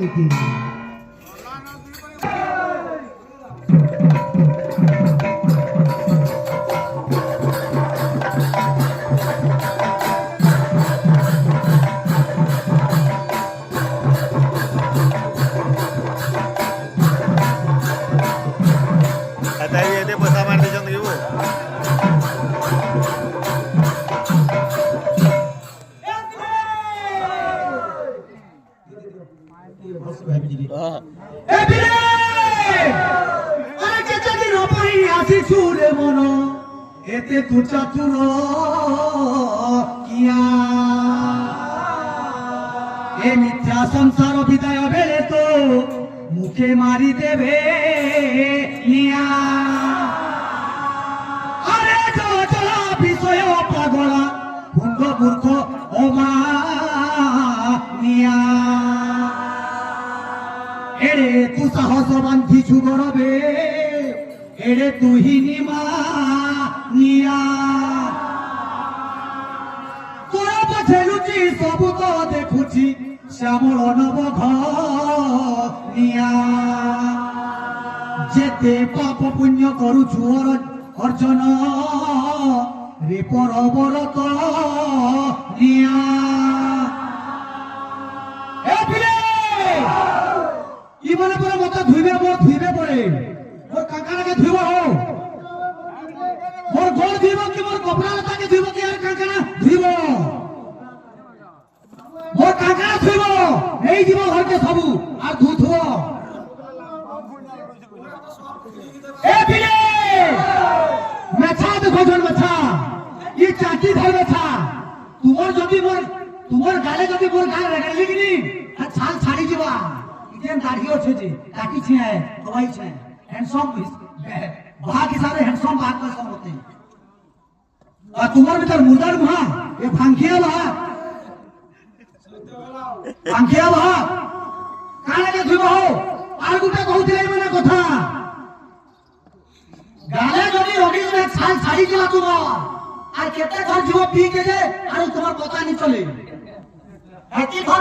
দেখি पैसा मार दीजिए মন এতে তু চাতুর কিয়া এ মিথ্যা সংসার বিদায় বেলে তো মুখে মারি দেবে নিয়া আরে চলা বিষয় পাগলা ভুঙ্গ মূর্খ ওমা নিয়া এরে তু সাহস বান্ধিছু গরবে এরে তুহি নিমা নিয়া তোরা পছেলুচি সবু তো দেখুছি শ্যামল নবঘ নিয়া যেতে পাপ পুণ্য করুছু অর্জন রে পরবরত নিয়া ইমানে পরে মতো ধুইবে পরে মোর কাকানাকে ধুইব হো মোর গোল ধুইব কি মোর কপড়া লতাকে ধুইব কি আর কাকানা ধুইব মোর কাকানা ধুইব এই জীব ঘরকে সবু আর ধুথুব এ বিলে মেছা দেখো জন মেছা ই চাটি ধর মেছা তোমার গালে যদি মোর গাল রেগালি কিনি ছাল ছাড়ি ଯିବା ইতেন দাড়ি আছে যে কাটি ছে দवाई ছে हैंडसम भाग हिसाब से हैंडसम भाग का सब होते हैं और तुम्हारे भीतर मुर्दार मुहा ये फांकिया बहा काने के धुइबो हो आर गुटा कहउथिले माने कथा गाले जदी रगि में छाल छाड़ी दिला तुम আর কেতে ঘর জীব পি কে যে আর তোমার কথা নি চলে এতি ঘর